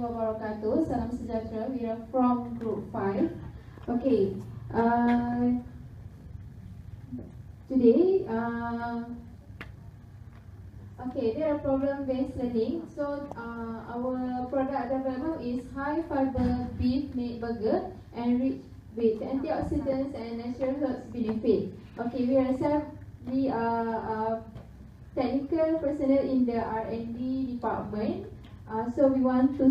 wabarakatuh. Salam sejahtera. We are from Group 5. Okay. Today, there are problem-based learning. So, our product development is high fiber beef meat burger enriched with antioxidants and natural herbs benefit. Okay, we are technical personnel in the R&D department. So we want to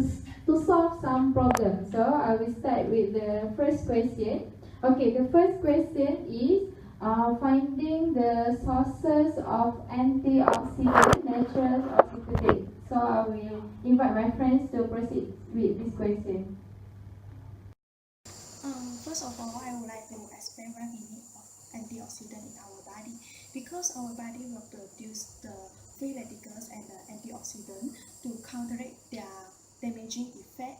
solve some problems. So I will start with the first question. Okay, the first question is finding the sources of antioxidant, natural oxidant. So I will invite my friends to proceed with this question. First of all, I would like to explain why we need antioxidant in our body. Because our body will produce the free radicals and the antioxidant to counteract their damaging effect.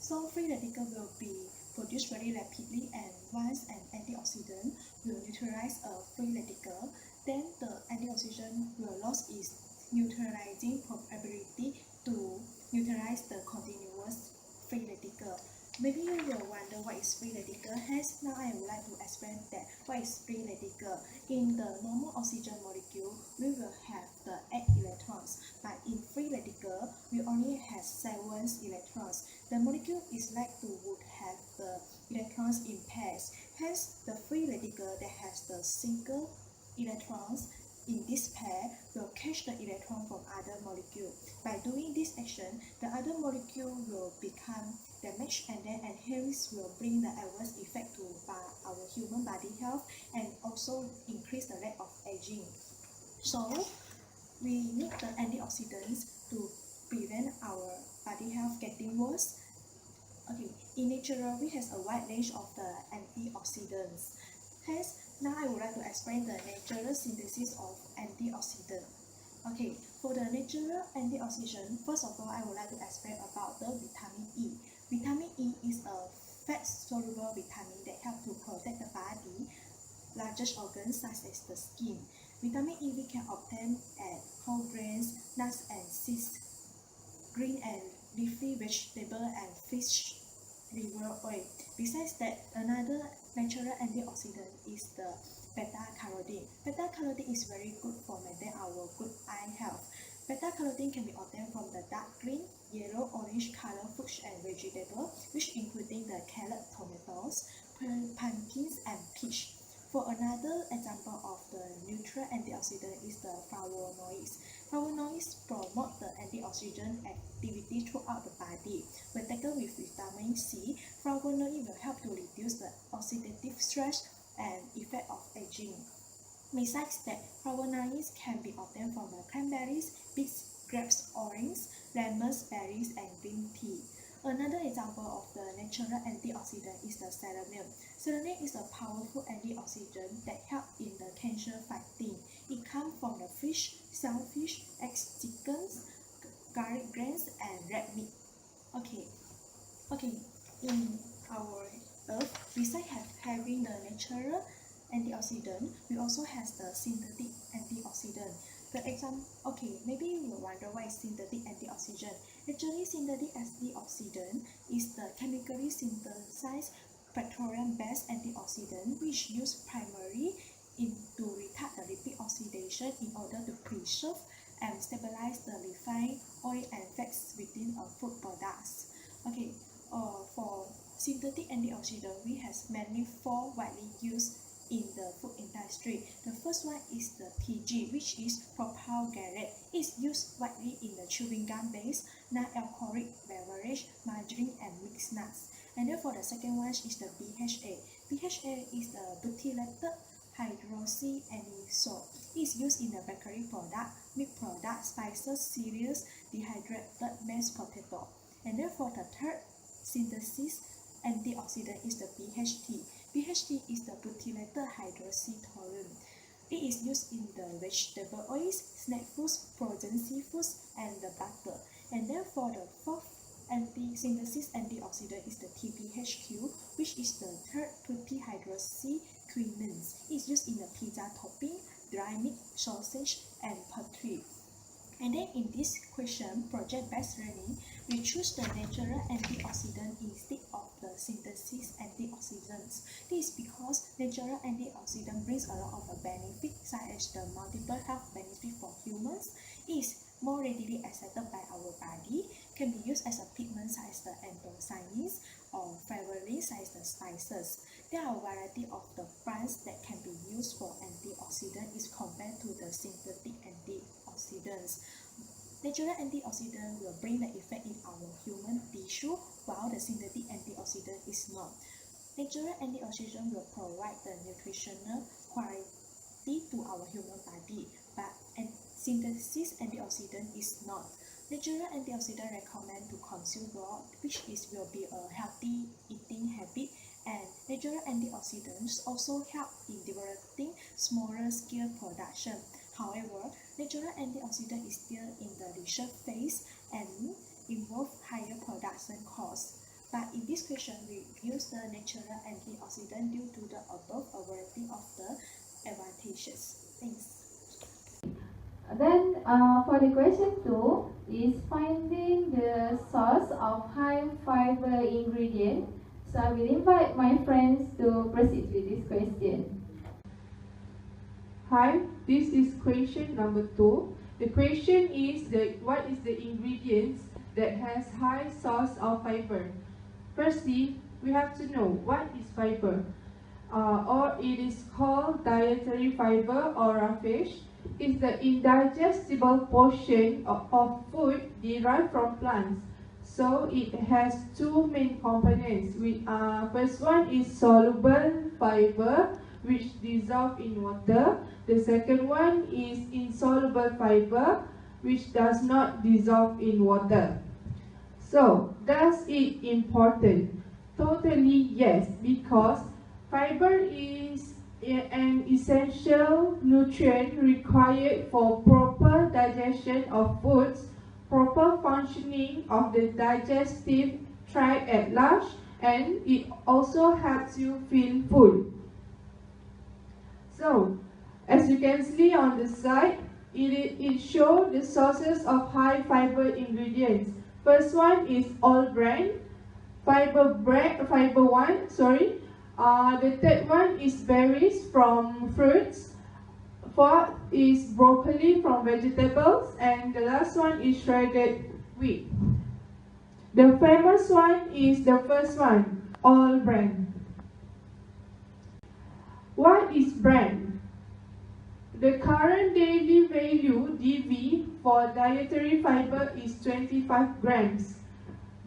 So free radical will be produced very rapidly, and once an antioxidant will neutralize a free radical, then the antioxidant will lose its neutralizing ability to neutralize the continuous free radical. Maybe you will wonder what is free radical. Hence, now I would like to explain that what is free radical. In the normal oxygen molecule, we will have the 8 electrons, but in free radical, we only have 7 electrons. The molecule is like to would have the electrons in pairs. Hence, the free radical that has the single electrons in this pair will catch the electron from other molecule. By doing this action, the other molecule will become damaged, and then hence will bring the adverse effect to our human body health and also increase the rate of aging. So we need the antioxidants to prevent our body health getting worse. Okay, in nature we have a wide range of the antioxidants. Hence, now I would like to explain the natural synthesis of antioxidant. Okay, for the natural antioxidant, first of all, I would like to explain about the vitamin E. Vitamin E is a fat-soluble vitamin that helps to protect the body, largest organs such as the skin. Vitamin E we can obtain at whole grains, nuts and seeds, green and leafy vegetable, and fish liver oil. Besides that, another natural antioxidant is the beta-carotene. Beta-carotene is very good for maintaining our good eye health. Beta-carotene can be obtained from the dark green, yellow, orange color fruits and vegetables, which including the carrot, tomatoes, pumpkins, and peach. For another example of the neutral antioxidant is the flavonoids. Flavonoids promote the antioxidant activity throughout the body. When taken with vitamin C, flavonoid will help to reduce the oxidative stress and effect of aging. Besides that, flavonoids can be obtained from the cranberries, peach, grapes, oranges, lemons, berries, and green tea. Another example of the natural antioxidant is the selenium. Selenium is a powerful antioxidant that helps in the cancer fighting. It comes from the fish, shellfish, eggs, chickens, garlic grains, and red meat. Okay, in our earth, besides having the natural antioxidant, we also have the synthetic antioxidant. Maybe you will wonder what is synthetic antioxidant. Actually, synthetic antioxidant is the chemically synthesized petroleum-based antioxidant which used primarily to retard the lipid oxidation in order to preserve and stabilize the refined oil and fats within a food products. Okay, for synthetic antioxidant, we have mainly 4 widely used in the food industry. The first one is the PG, which is propylglycerate. It's used widely in the chewing gum base, non-alcoholic beverage, margarine, and mixed nuts. And then for the second one is the BHA. BHA is the butylated hydroxyanisole. It's used in the bakery product, milk product, spices, cereals, dehydrated mashed potato. And then for the third synthesis antioxidant is the BHT. BHT is the butylated hydroxytoluene. It is used in the vegetable oils, snack foods, frozen seafoods, and the butter. And then for the fourth synthesis antioxidant is the TBHQ, which is the third butyhydroxyquinone. It's used in the pizza topping, dry meat, sausage, and poultry. And then in this question, project-based learning, we choose the natural antioxidant instead of the synthesis antioxidants. This is because natural antioxidant brings a lot of benefits, such as the multiple health benefits for humans, is more readily accepted by our body, can be used as a pigment such as the anthocyanins or flavonoids such as the spices. There are a variety of the plants that can be used for antioxidant is compared to the synthetic antioxidants. Natural antioxidant will bring the effect in our human tissue, while the synthetic antioxidant is not. Natural antioxidant will provide the nutritional quality to our human body, but synthesis antioxidant is not. Natural antioxidant recommend to consume raw, which will be a healthy eating habit, and natural antioxidants also help in developing smaller scale production. However, natural antioxidant is still in the research phase and involve higher production costs. But in this question, we use the natural antioxidant due to the above a variety of the advantages. Thanks. Then for the question 2 is finding the source of high fiber ingredient. So I will invite my friends to proceed with this question. Hi, this is question number 2. The question is what is the ingredients that has high source of fiber? Firstly, we have to know what is fiber, or it is called dietary fiber or roughage. Is the indigestible portion of food derived from plants. So it has two main components. First one is soluble fiber, which dissolve in water. The second one is insoluble fiber, which does not dissolve in water. So, does it important? Totally yes, because fiber is an essential nutrient required for proper digestion of foods, proper functioning of the digestive tract at large, and it also helps you feel full. So, as you can see on the side, it shows the sources of high fiber ingredients. First one is all bran, fiber 1, sorry. The third one is berries from fruits. Fourth is broccoli from vegetables, and the last one is shredded wheat. The famous one is the first one, all bran. What is bran? The current daily value DV for dietary fiber is 25 grams.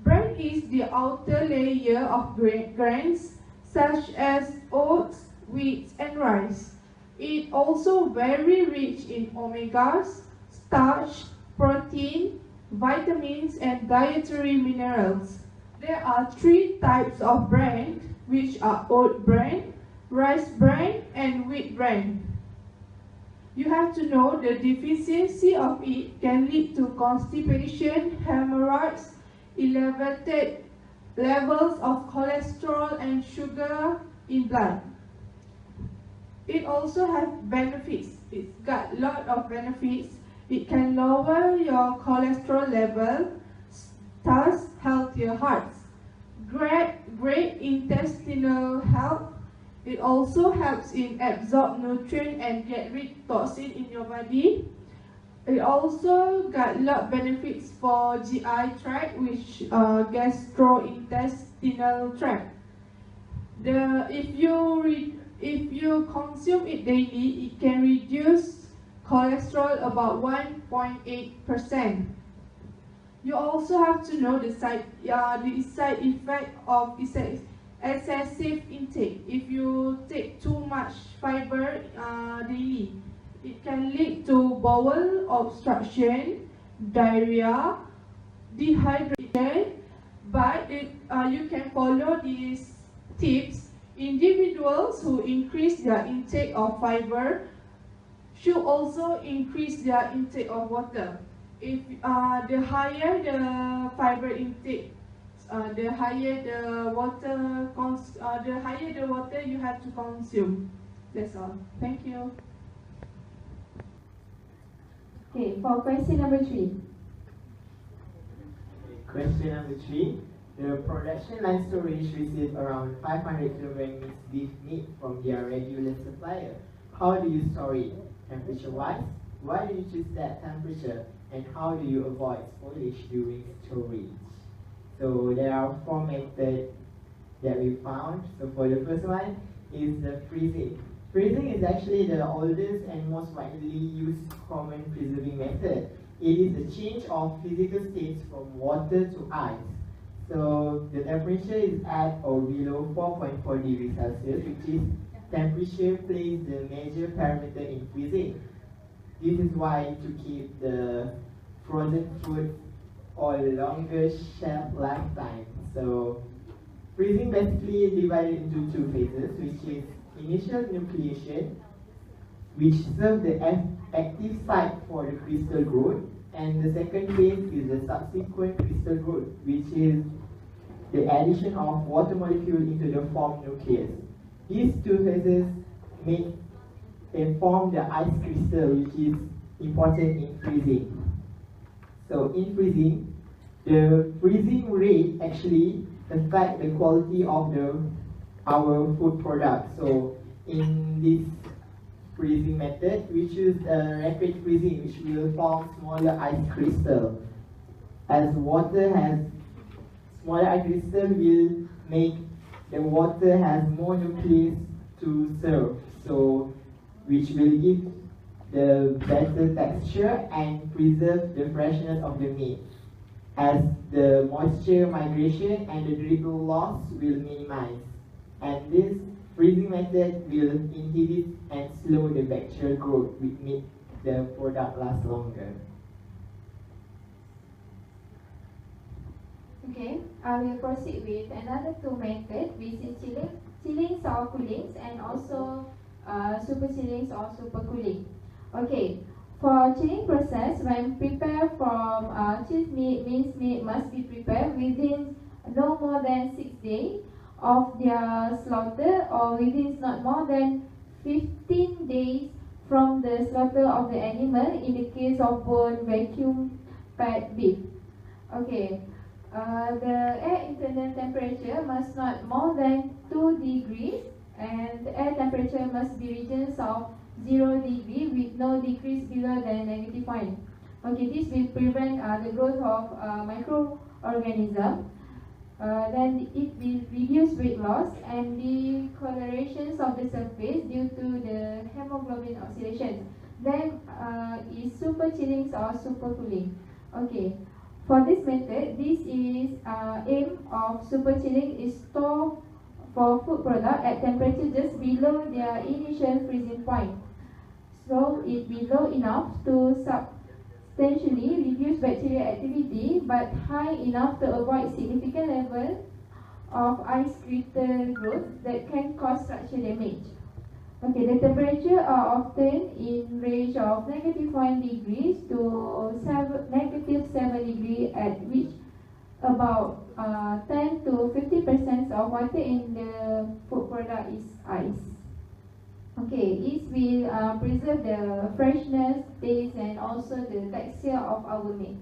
Bran is the outer layer of grains such as oats, wheat, and rice. It also very rich in omegas, starch, protein, vitamins, and dietary minerals. There are 3 types of bran, which are oat bran, rice bran, and wheat bran. You have to know the deficiency of it can lead to constipation, hemorrhoids, elevated levels of cholesterol and sugar in blood. It also has benefits. It's got a lot of benefits. It can lower your cholesterol level, thus healthier hearts. Great intestinal health. It also helps in absorb nutrient and get rid of toxin in your body. It also got a lot of benefits for GI tract, which gastrointestinal tract. If you consume it daily, it can reduce cholesterol about 1.8%. You also have to know the side effect of excessive intake. If you take too much fiber daily, it can lead to bowel obstruction, diarrhea, dehydration, but you can follow these tips. Individuals who increase their intake of fiber should also increase their intake of water. If the higher the fiber intake, the higher the water you have to consume. That's all. Thank you. Okay, for question number 3. Question number 3. The production line storage received around 500 kg mixed beef meat from their regular supplier. How do you store it? Temperature-wise? Why do you choose that temperature? And how do you avoid spoilage during storage? So there are 4 methods that we found. So for the first one is the freezing. Freezing is actually the oldest and most widely used common preserving method. It is the change of physical states from water to ice. So the temperature is at or below 4.4 degrees Celsius, which is temperature plays the major parameter in freezing. This is why to keep the frozen food or longer shelf lifetime. So freezing basically divided into 2 phases, which is initial nucleation, which serves the active site for the crystal growth, and the second phase is the subsequent crystal growth, which is the addition of water molecule into the formed nucleus. These 2 phases form the ice crystal, which is important in freezing. So in freezing, the freezing rate actually affects the quality of our food product. So in this freezing method, we choose rapid freezing, which will form smaller ice crystal. As water has smaller ice crystal, will make the water has more nucleus to serve, so which will give the better texture and preserve the freshness of the meat, as the moisture migration and the dribble loss will minimize. And this freezing method will inhibit and slow the bacterial growth, which make the product last longer. Okay, I will proceed with another 2 methods, which is chillings or coolings, and also super chillings or super cooling. Okay, for chilling process, when prepared from chilled meat, minced meat must be prepared within no more than 6 days of their slaughter, or within not more than 15 days from the slaughter of the animal in the case of bone vacuum packed beef. Okay, the air internal temperature must not more than 2 degrees, and the air temperature must be regions of 0 degree with no decrease below the negative point. Okay, this will prevent the growth of microorganisms. Then it will reduce weight loss and decolorations of the surface due to the hemoglobin oxidation. Then is super chillings or super cooling. Okay, for this method, this is aim of super chilling is store for food product at temperature just below their initial freezing point. So it be low enough to substantially reduce bacterial activity, but high enough to avoid significant level of ice crystal growth that can cause structural damage. Okay, the temperature are often in range of -1 degrees to -7 degrees, at which about 10 to 50% of water in the food product is ice. Okay, it will preserve the freshness, taste, and also the texture of our meat.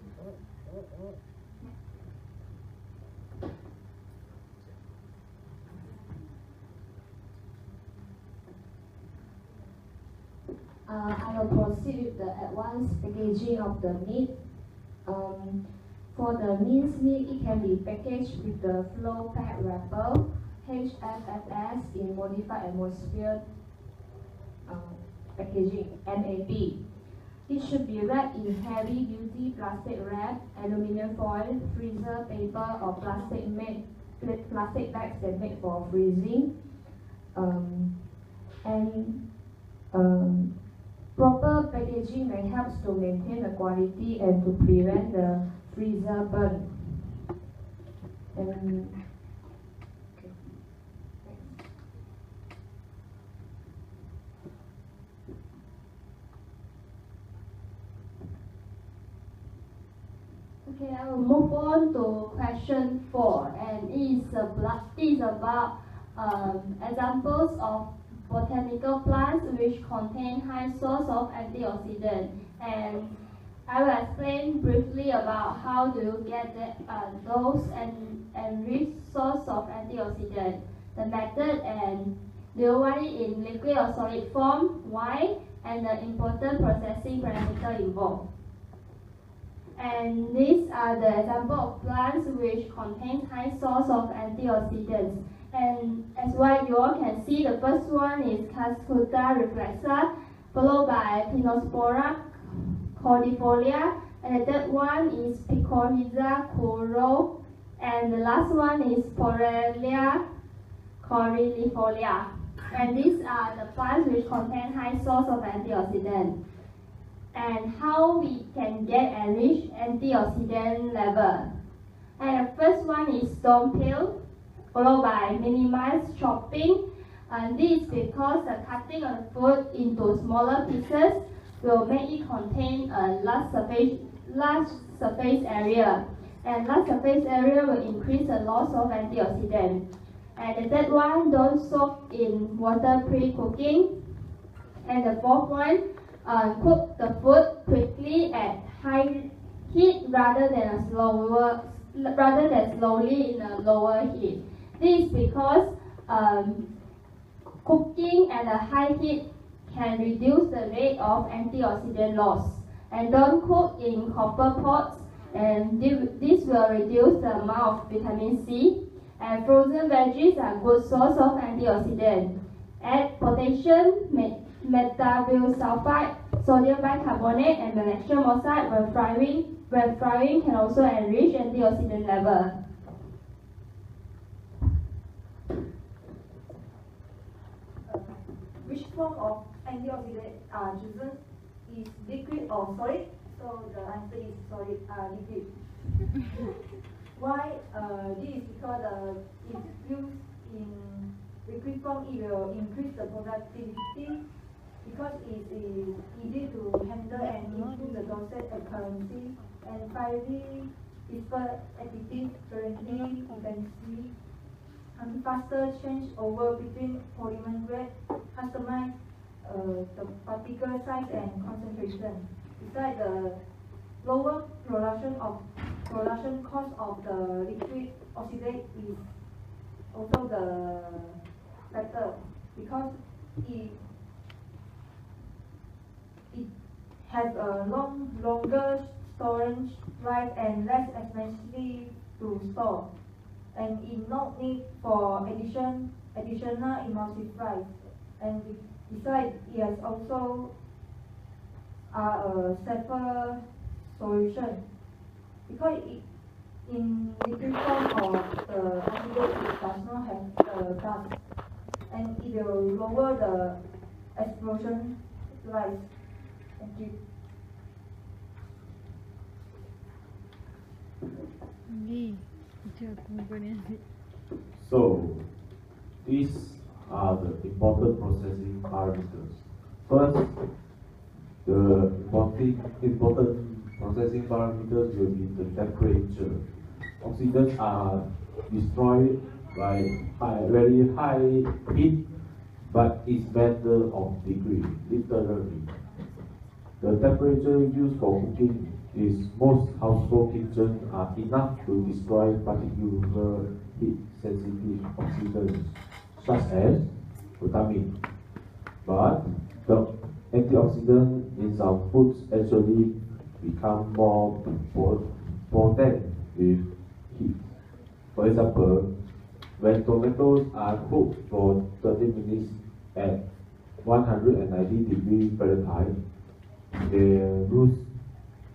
I will proceed with the advanced packaging of the meat. For the minced meat, it can be packaged with the flow pack wrapper, HFFS in modified atmosphere packaging, MAP. It should be wrapped in heavy-duty plastic wrap, aluminum foil, freezer paper, or plastic bags that make for freezing. Proper packaging may help to maintain the quality and to prevent the freezer burn. Okay, I will move on to question 4, and it is about examples of botanical plants which contain high source of antioxidant. And I will explain briefly about how do you get those enriched source of antioxidant, the method, and do you want it in liquid or solid form, why, and the important processing parameter involved. And these are the example of plants which contain high source of antioxidants. And as well, you all can see the first one is Cascuta reflexa, followed by Pinospora cordifolia, and the third one is Picorhiza curo, and the last one is Porellia coryllifolia. And these are the plants which contain high source of antioxidant. And how we can get enriched antioxidant level. And the first one is stone peel, followed by minimized chopping. And this is because the cutting of the food into smaller pieces will make it contain a large surface area. And large surface area will increase the loss of antioxidant. And the third one, don't soak in water pre-cooking. And the fourth one, cook the food quickly at high heat rather than slowly in a lower heat. This is because cooking at a high heat can reduce the rate of antioxidant loss. And don't cook in copper pots, and this will reduce the amount of vitamin C. And frozen veggies are good source of antioxidant. Add potassium, metabyl sulfide, sodium bicarbonate, and magnesium oxide when frying can also enrich antioxidant level. Which form of antioxidant are chosen? Is liquid or solid? So the answer is solid, liquid. Why? This is because if used in liquid form, it will increase the productivity because it is easy to handle and improve the dosage accuracy, and finally, whisper additive guarantee efficiency and faster change over between polymer grade, customize the particle size and concentration. Besides, the lower production cost of the liquid oxidate is also the better because it has a longer storage life and less expensive to store, and it not need for additional emulsifiers. And besides, it has also a safer solution because in liquid form or the antidote it does not have dust, and it will lower the explosion life. Thank you. So, these are the important processing parameters. First, the important processing parameters will be the temperature. Oxidants are destroyed by very high heat, but it's matter of degree, literally. The temperature used for cooking is most household kitchens are enough to destroy particular heat-sensitive oxidants, such as glutamine. But the antioxidant in some foods actually become more potent with heat. For example, when tomatoes are cooked for 30 minutes at 190 degrees Fahrenheit, they lose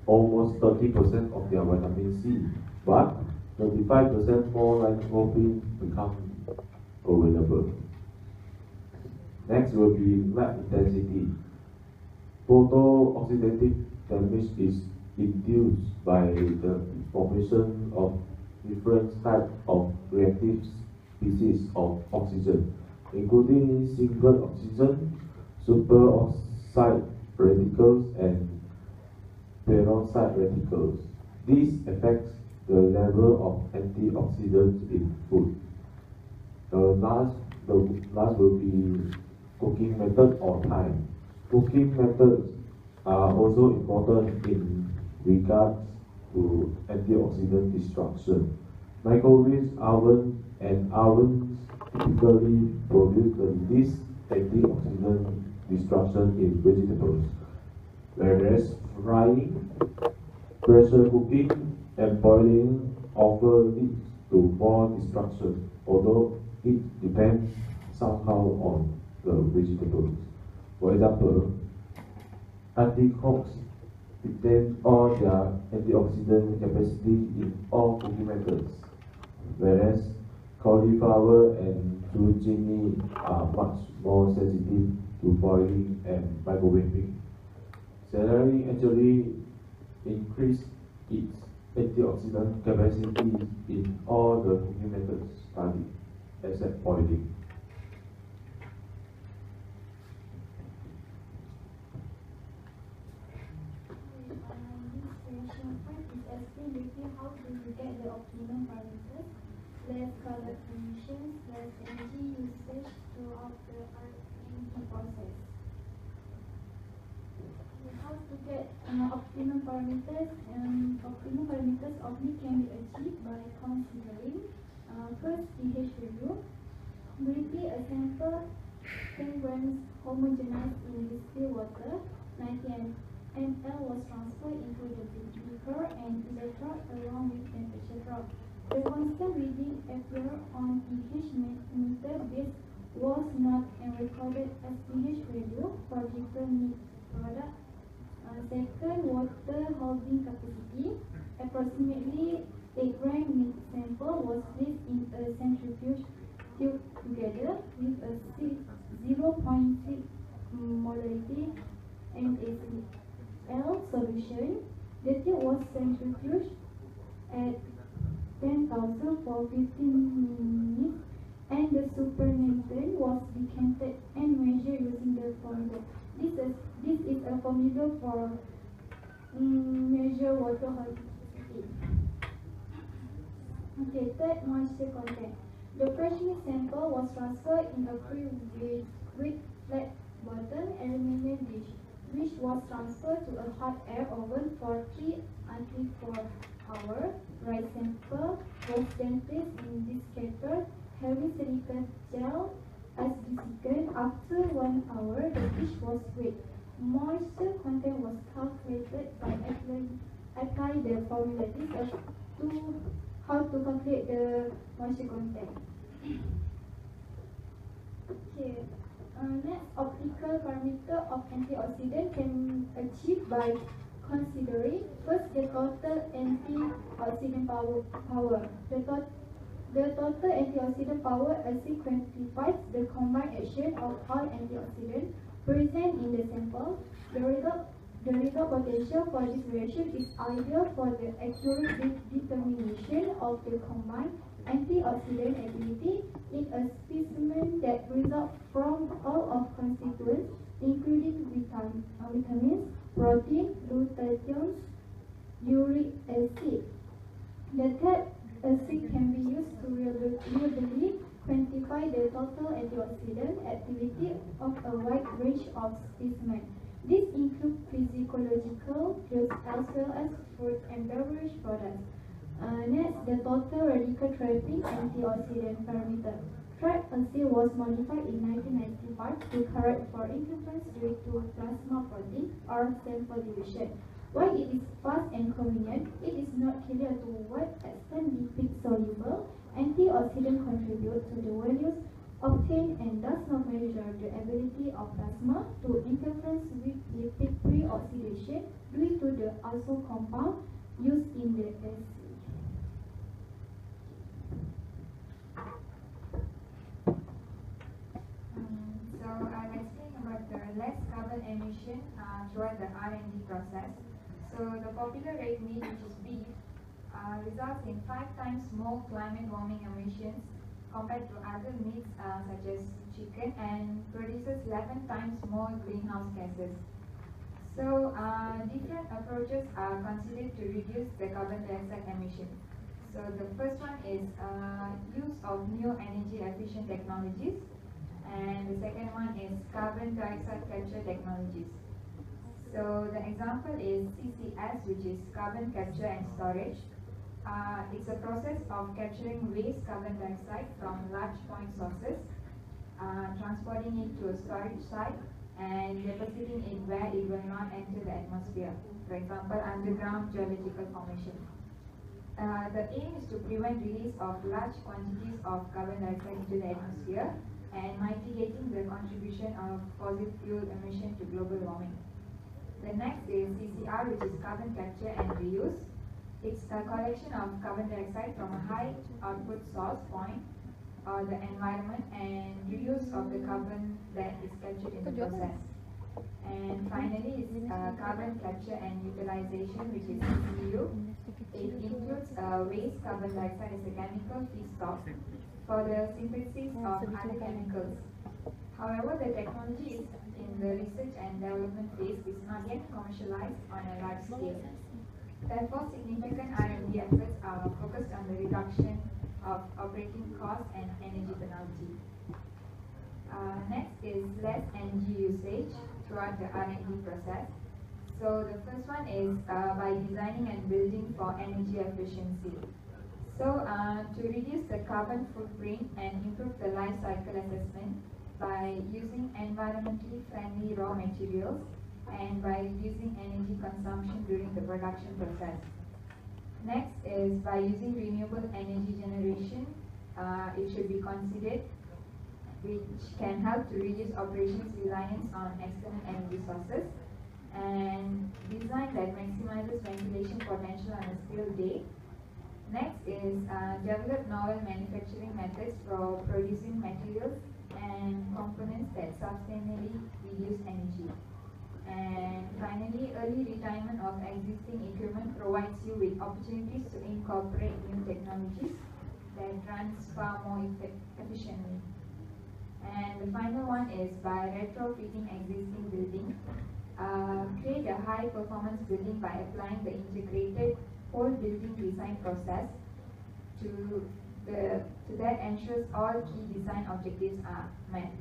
almost 30% of their vitamin C, but 35% more lycopene become available. Next will be light intensity. Photooxidative damage is induced by the formation of different types of reactive species of oxygen, including single oxygen, superoxide radicals, and peroxide radicals. This affects the level of antioxidants in food. The last will be cooking method or time. Cooking methods are also important in regards to antioxidant destruction. Microwave oven and ovens typically produce the least antioxidant destruction in vegetables, whereas frying, pressure cooking, and boiling often lead to more destruction, although it depends somehow on the vegetables. For example, artichokes retain all their antioxidant capacity in all cooking methods, whereas cauliflower and zucchini are much more sensitive to boiling and microwaving. Celery actually increased its antioxidant capacity in all the cooking methods studied, except boiling. How do you get the optimum parameters? Less carbon emissions, less energy usage throughout the R&D process. How to get optimum parameters? Optimum parameters only can be achieved by considering first pH value. Briefly, a sample 10 grams homogenized in distilled water, 90 ml was transferred into the beaker and electrode along with temperature drop. The constant reading appeared on pH meter base was not recorded as pH value for different meat products. Second, water holding capacity. Approximately 8 gram meat sample was placed in a centrifuge tube together with a 0.6 molarity NaCl solution. The tube was centrifuged at 10,000 for 15 minutes and the supernatant was decanted and measured using the formula. This is a formula for measure water holding capacity. Okay, third, moisture content. The fresh meat sample was transferred in a pre-weighed flat bottom aluminum dish, which was transferred to a hot air oven for 3 until 4 hours. Rice sample was then placed in desiccator heavy silicon gel as desiccant. After 1 hour, the dish was weighed. Moisture content was calculated by applying the formula. This is how to calculate the moisture content. Okay. Next, optical parameter of antioxidant can achieve by considering first the total antioxidant power. The total antioxidant power actually quantifies the combined action of all antioxidants present in the sample. The result potential for this reaction is ideal for the accurate determination of the combined antioxidant activity in a specimen that results from all of constituents, including vitamins, protein, glutathione, uric acid. The third acid can be used to reliably quantify the total antioxidant activity of a wide range of specimens. This includes physiological foods as well as fruit and beverage products. Next, the total radical trapping antioxidant parameter. Trap acid was modified in 1995 to correct for interference due to plasma protein or sample division. While it is fast and convenient, it is not clear to what extent lipid-soluble antioxidants contribute to the values obtained and does not measure the ability of plasma to interference with lipid pre-oxidation due to the also compound used in the acid. So I'll explain about the less carbon emission throughout the R&D process. So the popular red meat, which is beef, results in 5 times more climate warming emissions compared to other meats such as chicken, and produces 11 times more greenhouse gases. So different approaches are considered to reduce the carbon dioxide emissions. So the first one is use of new energy efficient technologies, and the second one is carbon dioxide capture technologies. So the example is CCS, which is carbon capture and storage. It's a process of capturing waste carbon dioxide from large point sources, transporting it to a storage site, and depositing it where it will not enter the atmosphere. For example, underground geological formation. The aim is to prevent release of large quantities of carbon dioxide into the atmosphere and mitigating the contribution of fossil fuel emission to global warming. The next is CCR, which is carbon capture and reuse. It's a collection of carbon dioxide from a high output source point or the environment and reuse of the carbon that is captured in the process. And finally, is carbon capture and utilization, which is CCU. It includes waste carbon dioxide as a chemical feedstock for the synthesis of other chemicals. However, the technology is in the research and development phase is not yet commercialized on a large scale. Therefore, significant R&D efforts are focused on the reduction of operating costs and energy penalty. Next is less energy usage throughout the R&D process. So the first one is by designing and building for energy efficiency. So to reduce the carbon footprint and improve the life cycle assessment by using environmentally friendly raw materials and by reducing energy consumption during the production process. Next is by using renewable energy generation, it should be considered, which can help to reduce operations reliance on external energy sources, and design that maximizes ventilation potential on a still day. Next is develop novel manufacturing methods for producing materials and components that sustainably reduce energy. And finally, early retirement of existing equipment provides you with opportunities to incorporate new technologies that runs far more efficiently. And the final one is by retrofitting existing buildings. Create a high performance building by applying the integrated whole building design process to that ensures all key design objectives are met.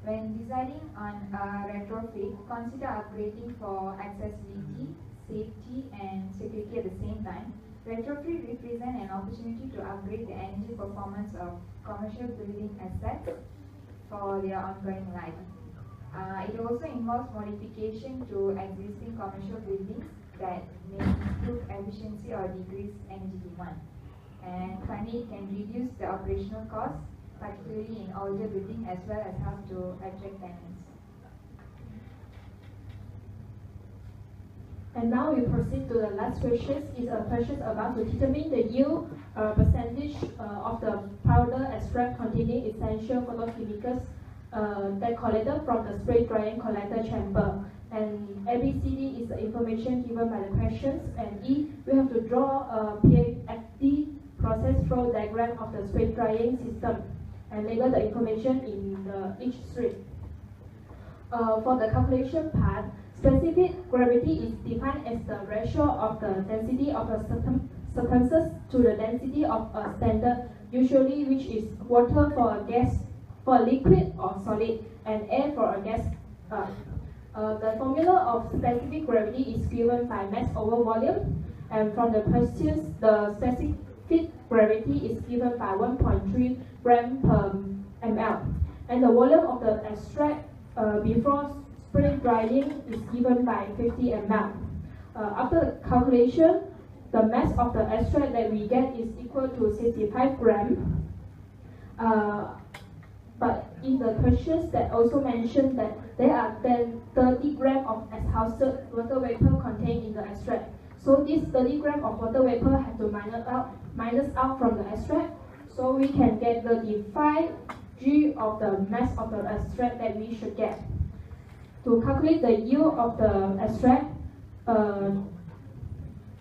When deciding on a retrofit, consider upgrading for accessibility, safety, and security at the same time. Retrofit represent an opportunity to upgrade the energy performance of commercial building assets for their ongoing life. It also involves modification to existing commercial buildings that may improve efficiency or decrease energy demand. And finally, it can reduce the operational costs, particularly in older buildings, as well as help to attract tenants. And now we proceed to the last question. It's a question about to determine the yield percentage of the powder extract containing essential photochemicals that collected from the spray drying collector chamber. And ABCD is the information given by the questions, and E, we have to draw a PFD process flow diagram of the spray drying system and label the information in each stream. For the calculation part, specific gravity is defined as the ratio of the density of the substances to the density of a standard, usually which is water for a gas, for a liquid or solid, and air for a gas. The formula of specific gravity is given by mass over volume, and from the questions, the specific gravity is given by 1.3 gram per ml, and the volume of the extract before spray drying is given by 50 ml. After the calculation, the mass of the extract that we get is equal to 65 grams. But in the questions that also mentioned that there are 30 grams of exhausted water vapor contained in the extract. So this 30 grams of water vapor have to minus out from the extract, so we can get 35 G of the mass of the extract that we should get. To calculate the yield of the extract,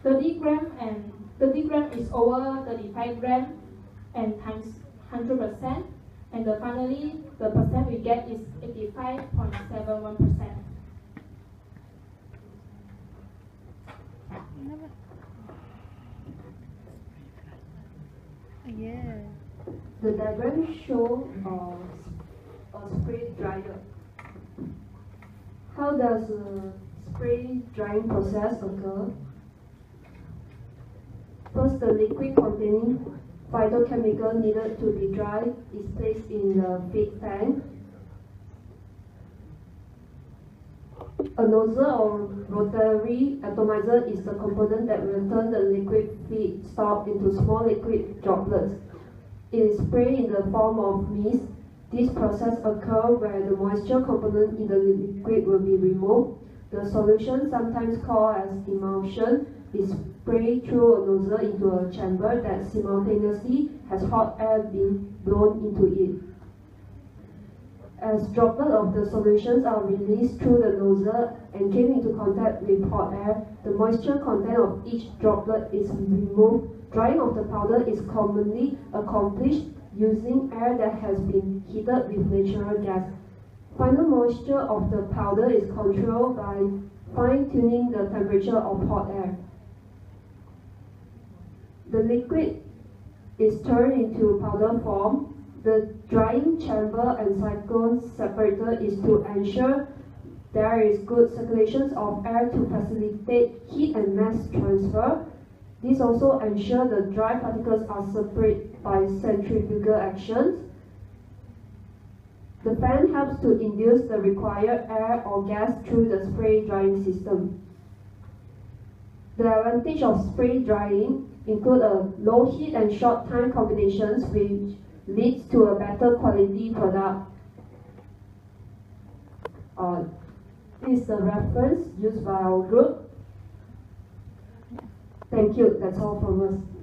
30 gram is over 35 grams and times 100%, and finally the percent we get is 85.71%. Yeah. The diagram shows a spray dryer. How does a spray drying process occurs. First, the liquid containing phytochemical needed to be dried is placed in the feed tank. A nozzle or rotary atomizer is the component that will turn the liquid feedstock into small liquid droplets. It is sprayed in the form of mist. This process occurs where the moisture component in the liquid will be removed. The solution, sometimes called as emulsion, is sprayed through a nozzle into a chamber that simultaneously has hot air being blown into it. As droplets of the solutions are released through the nozzle and came into contact with hot air, the moisture content of each droplet is removed. Drying of the powder is commonly accomplished using air that has been heated with natural gas. Final moisture of the powder is controlled by fine-tuning the temperature of hot air. The liquid is turned into powder form. The drying chamber and cyclone separator is to ensure there is good circulation of air to facilitate heat and mass transfer. This also ensures the dry particles are separated by centrifugal actions. The fan helps to induce the required air or gas through the spray drying system. The advantage of spray drying include a low heat and short time combinations which leads to a better quality product. This is the reference used by our group. Thank you, that's all from us.